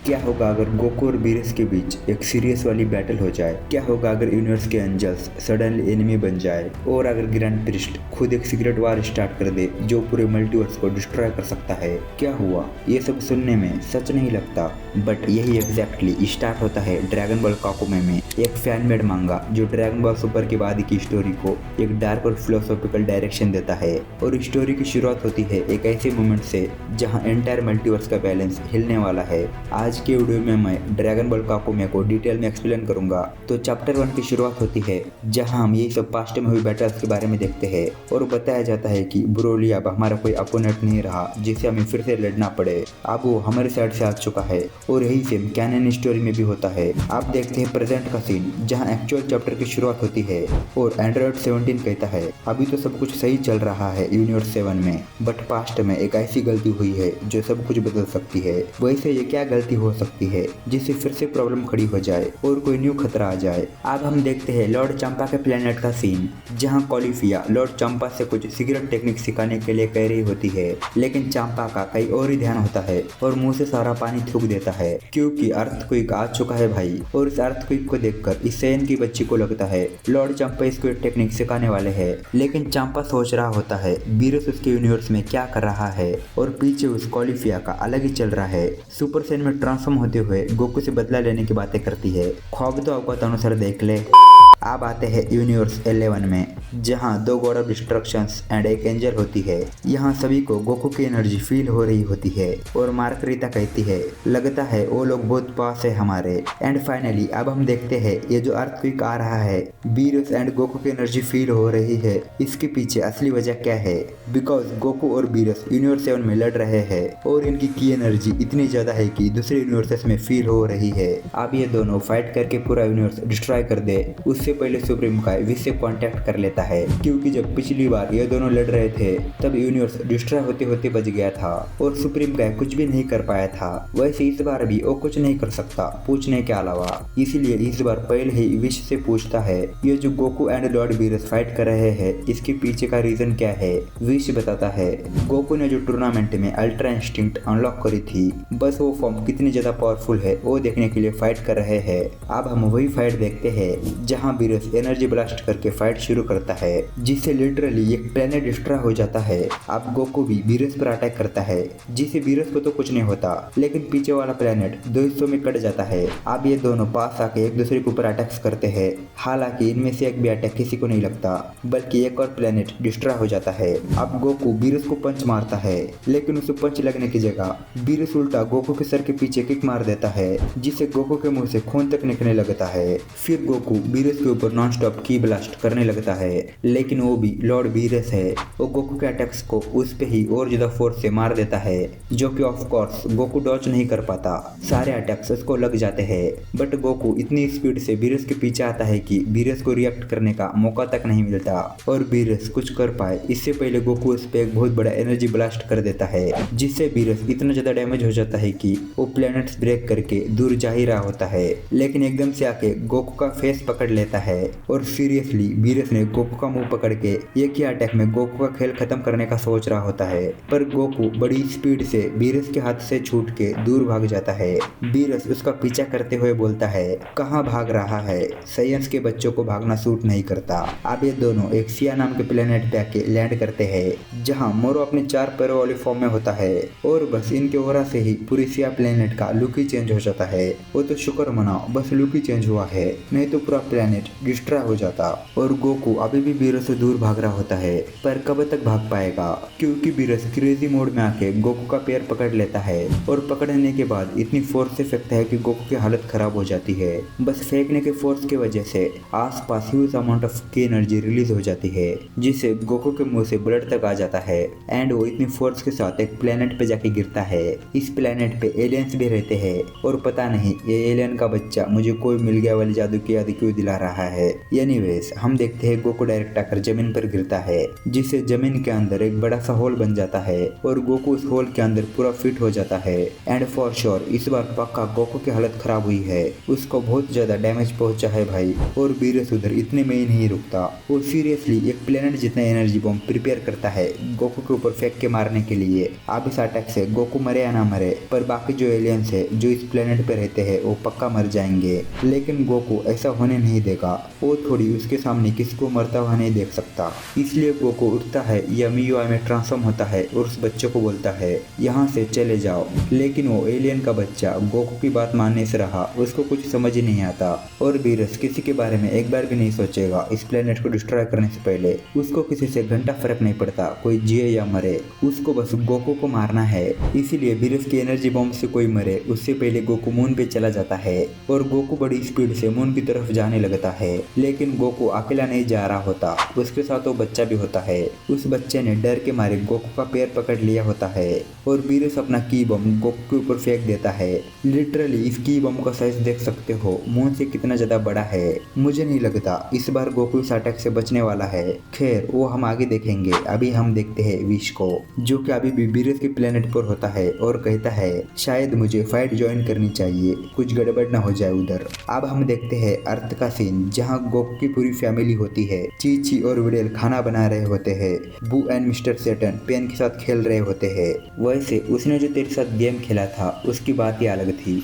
क्या होगा अगर गोकू और बीरस के बीच एक सीरियस वाली बैटल हो जाए? क्या होगा अगर यूनिवर्स के एंजल्स सडनली एनिमी बन जाए? और अगर ग्रैंड प्रिस्ट खुद एक सीक्रेट वार स्टार्ट कर दे जो पूरे मल्टीवर्स को डिस्ट्रॉय कर सकता है? क्या हुआ? ये सब सुनने में सच नहीं लगता, बट यही एग्जैक्टली स्टार्ट होता है ड्रैगन बॉल काकुमे में, एक फैन मेड मांगा जो ड्रैगन बॉल सुपर के बाद की स्टोरी को एक डार्क और फिलोसॉफिकल डायरेक्शन देता है। और स्टोरी की शुरुआत होती है एक ऐसे मोमेंट से जहां एंटायर मल्टीवर्स का बैलेंस हिलने वाला है। आज के वीडियो में मैं ड्रैगन बॉल काकुमे को डिटेल में एक्सप्लेन करूंगा। तो चैप्टर 1 की शुरुआत होती है जहां हम यही सब पास्ट में हुई बैटल्स के बारे में देखते हैं और बताया जाता है कि ब्रोली अब हमारा कोई अपोनेंट नहीं रहा जिसे हमें फिर से लड़ना पड़े। अब वो हमारे साइड से आ चुका है और यही सेम कैनन स्टोरी में भी होता है। आप देखते हैं प्रेजेंट का सीन जहां एक्चुअल चैप्टर की शुरुआत होती है और एंड्रॉइड 17 कहता है अभी तो सब कुछ सही चल रहा है यूनिवर्स 7 में, बट पास्ट में एक ऐसी गलती हुई है जो सब कुछ बदल सकती है। वैसे ये क्या गलती हो सकती है जिससे फिर से प्रॉब्लम खड़ी हो जाए और कोई न्यू खतरा आ जाए? अब हम देखते हैं लॉर्ड चंपा के प्लेनेट का सीन जहां कॉलिफिया लॉर्ड चंपा से कुछ सीक्रेट टेक्निक सिखाने के लिए कह रही होती है, लेकिन चंपा का कहीं और ही ध्यान होता है और मुंह से सारा पानी थूक देता है क्योंकि अर्थक्वेक आ चुका है भाई। और इस अर्थक्वेक को देखकर इस सैन की बच्ची को लगता है लॉर्ड चंपा इसको एक टेक्निक सिखाने वाले हैं, लेकिन चंपा सोच रहा होता है बीरस उसके यूनिवर्स में क्या कर रहा है और पीछे उस कॉलिफिया का अलग ही चल रहा है। सुपर सैन में ट्रांसफॉर्म होते हुए गोकू से बदला लेने की बातें करती है। ख्वाब तो अवकात अनुसार देख ले। अब आते हैं यूनिवर्स 11 में जहां 2 गॉड ऑफ डिस्ट्रक्शंस एंड एक एंजल होती है। यहाँ सभी को गोकू की एनर्जी फील हो रही होती है और मार्करीता कहती है लगता है वो लोग बहुत पास है हमारे। एंड फाइनली अब हम देखते हैं ये जो अर्थक्वेक आ रहा है बीरस एंड गोकू की एनर्जी फील हो रही है, इसके पीछे असली वजह क्या है? बिकॉज गोकू और बीरस यूनिवर्स 7 में लड़ रहे हैं और इनकी की एनर्जी इतनी ज्यादा है कि दूसरे यूनिवर्सेस में फील हो रही है। अब ये दोनों फाइट करके पूरा यूनिवर्स डिस्ट्रॉय कर दे उससे पहले सुप्रीम काय विश से कांटेक्ट कर लेता है क्योंकि जब पिछली बार ये दोनों लड़ रहे थे तब यूनिवर्स डिस्ट्रॉय होते होते बच गया था और सुप्रीम काय कुछ भी नहीं कर पाया था। वैसे इस बार भी वो कुछ नहीं कर सकता पूछने के अलावा, इसीलिए इस बार पहले ही विश से पूछता है ये जो Goku and Lord Beerus fight कर रहे हैं इसके पीछे का रीजन क्या है? विश बताता है गोकू ने जो टूर्नामेंट में अल्ट्रा इंस्टिंक्ट अनलॉक करी थी बस वो फॉर्म कितनी ज्यादा पावरफुल है वो देखने के लिए फाइट कर रहे हैं। अब हम वही फाइट देखते हैं जहां बीरस एनर्जी ब्लास्ट करके फाइट शुरू करता है जिससे लिटरली एक प्लेनेट डिस्ट्रॉय हो जाता है। अब गोकू भी बीरस पर अटैक करता है जिससे बीरस को तो कुछ नहीं होता लेकिन पीछे वाला प्लेनेट 2 हिस्सों में कट जाता है। अब ये दोनों पास आके एक दूसरे के ऊपर अटैक्स करते हैं, हालांकि इनमें से एक भी अटैक किसी को नहीं लगता बल्कि एक और प्लेनेट डिस्ट्रॉय हो जाता है। अब गोकू बीरस को पंच मारता है लेकिन उसे पंच लगने की जगह बीरस उल्टा गोकू के सर के पीछे किक मार देता है जिससे गोकू के मुंह से खून तक निकलने लगता है। फिर गोकू बीरस के ऊपर नॉन स्टॉप की ब्लास्ट करने लगता है लेकिन वो भी लॉर्ड बीरस है वो गोकू के अटैक्स को उस पे ही और ज्यादा फोर्स से मार देता है जो कि ऑफ कोर्स गोकू डॉज नहीं कर पाता, सारे अटैक्स उसको लग जाते हैं। बट गोकू इतनी स्पीड से बीरस के पीछे आता है कि बीरस को रिएक्ट करने का मौका तक नहीं मिलता और बीरस कुछ कर पाए इससे पहले गोकू उस पे एक बहुत बड़ा एनर्जी ब्लास्ट कर देता है जिससे बीरस इतना ज्यादा डैमेज हो जाता है कि वो प्लैनेट्स ब्रेक करके दूर जा ही रहा होता है, लेकिन एकदम से आके गोकू का फेस पकड़ लेता है और सीरियसली बीरस ने गोकू का मुंह पकड़ के एक ही अटैक में गोकू का खेल खत्म करने का सोच रहा होता है, पर गोकू बड़ी स्पीड से बीरस के हाथ से छूट के दूर भाग जाता है। बीरस उसका पीछा करते हुए बोलता है कहाँ भाग रहा है, साइंस के बच्चों को भागना सूट नहीं करता। अब ये दोनों एक सिया नाम के प्लेनेट पे आके लैंड करते हैं जहाँ मोरो अपने 4 पैरों वाली फॉर्म में होता है और बस इनके ओरा से ही पूरी सिया प्लेनेट का लुक ही चेंज हो जाता है। वो तो शुक्र मनाओ बस लुक ही चेंज हुआ है, नहीं तो पूरा प्लेनेट डिस्ट्रॉय हो जाता। और गोकू अभी भी बीरस से दूर भाग रहा होता है पर कब तक भाग पाएगा क्योंकि बीरस क्रेजी मोड में आके गोकू का पैर पकड़ लेता है और पकड़ने के बाद इतनी फोर्स से फेंकता है कि गोकू की हालत खराब हो जाती है। बस फेंकने के फोर्स की वजह से आसपास ह्यूज अमाउंट ऑफ की एनर्जी रिलीज हो जाती है जिससे गोकू के मुंह से ब्लड तक आ जाता है एंड वो इतनी फोर्स के साथ एक प्लेनेट पे जाके गिरता है। इस प्लेनेट पे एलियंस भी रहते हैं और पता नहीं ये एलियन का बच्चा मुझे कोई मिल गया वाली जादू की याद क्यों दिला रहा है। एनीवेज हम देखते हैं गोकू डायरेक्ट आकर जमीन पर गिरता है, जिससे जमीन के अंदर एक बड़ा सा होल बन जाता है और गोकू उस होल के अंदर पूरा फिट हो जाता है। एंड फॉर श्योर इस बार पक्का गोकू की हालत खराब हुई है, उसको बहुत ज्यादा डैमेज पहुंचा है भाई। और बीरस उधर इतने में ही नहीं रुकता, वो सीरियसली एक प्लेनेट जितना एनर्जी बॉम्ब प्रिपेयर करता है गोकू के ऊपर फेंक के मारने के लिए। अब इस अटैक से गोकू मरे या ना मरे, पर बाकी जो एलियंस है जो इस प्लेनेट पे रहते हैं वो पक्का मर जाएंगे, लेकिन गोकू ऐसा होने नहीं देगा। वो थोड़ी उसके सामने किसको मरता हुआ नहीं देख सकता, इसलिए गोकू उठता है या मियुआ में ट्रांसफॉर्म होता है और उस बच्चे को बोलता है यहाँ से चले जाओ। लेकिन वो एलियन का बच्चा गोकू की बात मानने से रहा, उसको कुछ समझ ही नहीं आता। और बीरस किसी के बारे में एक बार भी नहीं सोचेगा इस प्लेनेट को डिस्ट्रॉय करने से पहले। उसको किसी से घंटा फर्क नहीं पड़ता कोई जिए या मरे, उसको बस गोकू को मारना है। इसीलिए बीरस की एनर्जी बॉम्ब से कोई मरे उससे पहले गोकू मून पे चला जाता है और गोकू बड़ी स्पीड से मून की तरफ जाने लगता है। लेकिन गोकू अकेला नहीं जा रहा होता, उसके साथ वो बच्चा भी होता है। उस बच्चे ने डर के मारे गोकू का पैर पकड़ लिया होता है और बीरस अपना की बम गोकू के ऊपर फेंक देता है। लिटरली इस की बम का साइज देख सकते हो मून से कितना ज्यादा बड़ा है। मुझे नहीं लगता इस बार गोकू इस अटैक से बचने वाला है, खैर वो हम आगे देखेंगे। अभी हम देखते हैं विश को, जो कि अभी भी बीरस के प्लेनेट पर होता है और कहता है शायद मुझे फाइट ज्वाइन करनी चाहिए, कुछ गड़बड़ ना हो जाए उधर। अब हम देखते हैं अर्थ का सीन, जहाँ गोकू की पूरी फैमिली होती है। चीची और विडेल खाना बना रहे होते हैं, बू एंड मिस्टर सेटन पेन के साथ खेल रहे होते हैं। वैसे उसने जो तेरे साथ गेम खेला था उसकी बात ही अलग थी।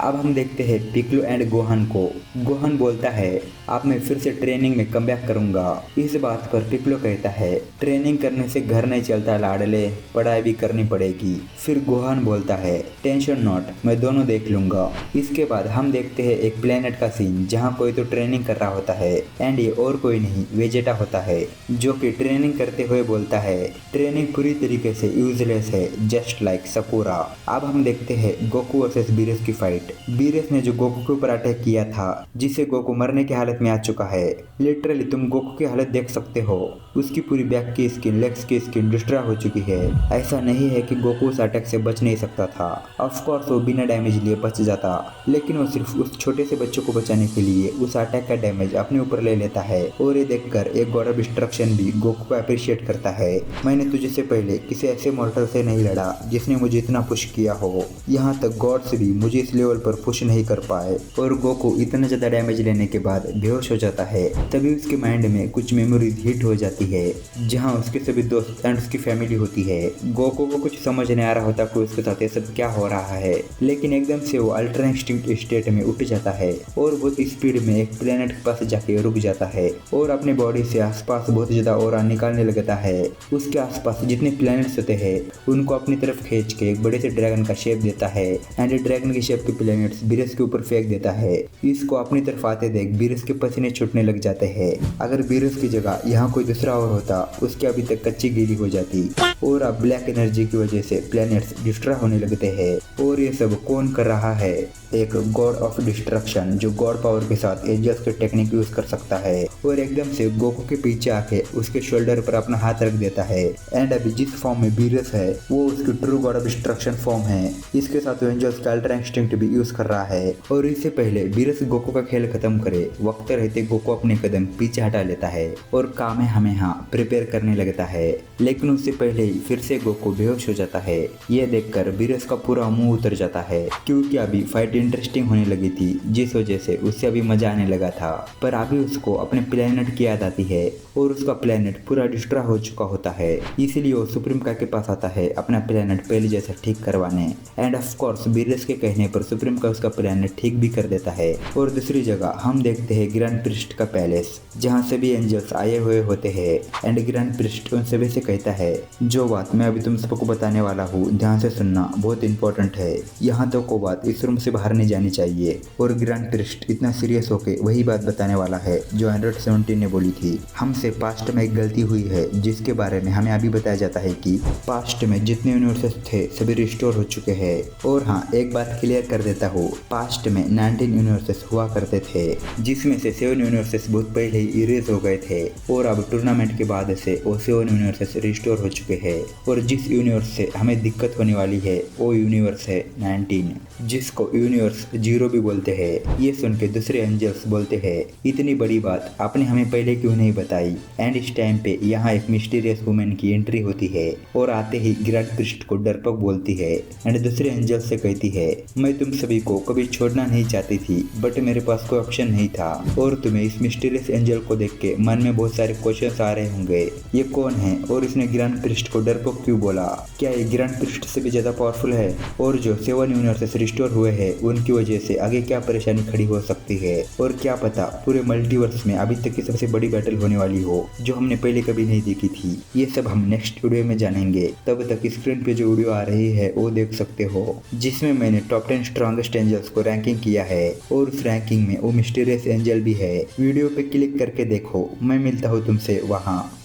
अब हम देखते हैं पिक्लो एंड गोहान को। गोहान बोलता है अब मैं फिर से ट्रेनिंग में कमबैक करूंगा। इस बात पर पिक्लो कहता है ट्रेनिंग करने से घर नहीं चलता लाडले, पढ़ाई भी करनी पड़ेगी। फिर गोहान बोलता है टेंशन नॉट, मैं दोनों देख लूंगा। इसके बाद हम देखते हैं एक प्लेनेट का सीन, जहाँ कोई तो ट्रेनिंग कर रहा होता है एंड ये और कोई नहीं वेजेटा होता है, जो कि ट्रेनिंग करते हुए बोलता है ट्रेनिंग पूरी तरीके से यूजलेस है, जस्ट लाइक सकुरा। अब हम देखते हैं गोकू वर्सेस बीरस की फाइट। बीरस ने जो गोकू के ऊपर अटैक किया था, जिससे गोकू मरने की हालत में आ चुका है। लिटरली तुम गोकू की हालत देख सकते हो, उसकी पूरी बैक की स्किन, लेग्स की स्किन डिस्ट्रॉय हो चुकी है। ऐसा नहीं है कि गोकू उस अटैक से बच नहीं सकता था, ऑफ कोर्स वो बिना डैमेज लिए बच जाता, लेकिन वो सिर्फ उस छोटे से बच्चे को बचाने के लिए उस अटैक का डैमेज अपने ऊपर ले लेता है। और ये देखकर एक गॉड ऑफ डिस्ट्रक्शन भी गोकू को अप्रिशिएट करता है, मैंने तुझसे पहले किसी ऐसे मॉर्टल से नहीं लड़ा जिसने मुझे इतना पुश किया हो, यहाँ तक गॉड्स भी मुझे इस लेवल पर पुश नहीं कर पाए। और गोकू इतना ज्यादा डैमेज लेने के बाद बेहोश हो जाता है। तभी उसके माइंड में कुछ मेमोरीज हिट हो जाती है, जहाँ उसके सभी दोस्त एंड उसकी फैमिली होती है। गोकू को कुछ समझ नहीं आ रहा होता कि उसके साथ ये सब क्या हो रहा है, लेकिन एकदम से वो अल्ट्रा इंस्टिंक्ट स्टेट में उठ जाता है और बहुत स्पीड में एक प्लेनेट के पास जाके रुक जाता है और अपने बॉडी से आसपास बहुत ज्यादा ऑरा निकालने लगता है। उसके आसपास जितने प्लेनेट्स होते हैं उनको अपनी तरफ खींच के एक बड़े से ड्रैगन का शेप देता है एंड ड्रैगन की शेप के प्लेनेट्स बीरस के ऊपर फेंक देता है। इसको अपनी तरफ आते देख बीरस के पसीने छूटने लग जाते हैं। अगर बीरस की जगह यहाँ कोई दूसरा और होता, उसकी अभी तक कच्ची गीली हो जाती। और अब ब्लैक एनर्जी की वजह से प्लैनेट्स डिस्ट्रॉय होने लगते हैं। और ये सब कौन कर रहा है? एक गॉड ऑफ डिस्ट्रक्शन, जो गॉड पावर के साथ एंजल्स के टेक्निक यूज कर सकता है। और एकदम से गोकू के पीछे आके उसके शोल्डर पर अपना हाथ रख देता है एंड अभी जिस फॉर्म में बीरस है वो उसकी true God of destruction form है। इसके साथ एंजल्स का अल्ट्रा इंस्टिंक्ट भी यूज कर रहा है। और इससे पहले बीरस गोकू का खेल खत्म करे वक्त रहते गोकू अपने कदम पीछे हटा लेता है और कामेहामेहा प्रिपेयर करने लगता है। लेकिन उससे पहले ही फिर से गोकू बेहोश हो जाता है। ये देखकर बीरस का पूरा मुंह उतर जाता है, क्योंकि अभी फाइट इंटरेस्टिंग होने लगी थी, जिस वजह से उससे अभी मजा आने लगा था। पर अभी उसको अपने प्लेनेट की याद आती है और उसका प्लेनेट पूरा डिस्ट्रॉय हो चुका होता है। इसीलिए वो सुप्रीम का के पास आता है अपना प्लेनेट पहले जैसा ठीक करवाने। एंड ऑफ कोर्स बीरस के कहने पर सुप्रीम का उसका प्लेनेट ठीक भी कर देता है। और दूसरी जगह हम देखते हैं ग्रैंड प्रिस्ट का पैलेस, जहाँ सभी एंजल्स आए हुए होते हैं। एंड ग्रैंड प्रिस्ट उन सभी से कहता है जो बात मैं अभी तुम सबको बताने वाला हूँ ध्यान से सुनना, बहुत इंपॉर्टेंट है। यहाँ तो को बात इस रूम से बाहर नहीं जानी चाहिए। और ग्रैंड प्रिस्ट इतना सीरियस होके वही बात बताने वाला है जो 117 ने बोली थी। हमसे पास्ट में एक गलती हुई है जिसके बारे में हमें अभी बताया जाता है कि पास्ट में जितने यूनिवर्सेस थे सभी रिस्टोर हो चुके हैं। और हाँ, एक बात क्लियर कर देता हूँ, पास्ट में 19 यूनिवर्सेस हुआ करते थे, जिसमें से 7 यूनिवर्सेस बहुत पहले ही इरेज हो गए थे। और अब टूर्नामेंट के बाद से वो 7 यूनिवर्सेस एंजल्स रिस्टोर हो चुके हैं और जिस यूनिवर्स से हमें दिक्कत होने वाली है वो यूनिवर्स है 19, जिसको यूनिवर्स 0 भी बोलते हैं। ये सुन के दूसरे एंजल्स बोलते हैं, इतनी बड़ी बात आपने हमें पहले क्यों नहीं बताई। एंड इस टाइम पे यहाँ एक मिस्टीरियस वुमेन की एंट्री होती है और आते ही ग्रैंड प्रिस्ट को डरपोक बोलती है एंड दूसरे एंजल से कहती है, मैं तुम सभी को कभी छोड़ना नहीं चाहती थी बट मेरे पास कोई ऑप्शन नहीं था। और तुम्हें इस मिस्टीरियस एंजल को देख के मन में बहुत सारे क्वेश्चंस आ रहे होंगे, ये कौन है और इसने ग्रैंड प्रिस्ट को डरपोक क्यों बोला, क्या ये ग्रैंड प्रिस्ट से भी ज्यादा पावरफुल है, और जो 7 यूनिवर्सेस रिस्टोर हुए हैं उनकी वजह से आगे क्या परेशानी खड़ी हो सकती है, और क्या पता पूरे मल्टीवर्स में अभी तक की सबसे बड़ी बैटल होने वाली हो जो हमने पहले कभी नहीं देखी थी। ये सब हम नेक्स्ट वीडियो में जानेंगे। तब तक स्क्रीन पे जो वीडियो आ रही है वो देख सकते हो, जिसमें मैंने टॉप 10 स्ट्रॉन्गेस्ट एंजल्स को रैंकिंग किया है और उस रैंकिंग में वो मिस्टीरियस एंजल भी है। वीडियो पे क्लिक करके देखो, मैं मिलता हूँ तुमसे वहाँ।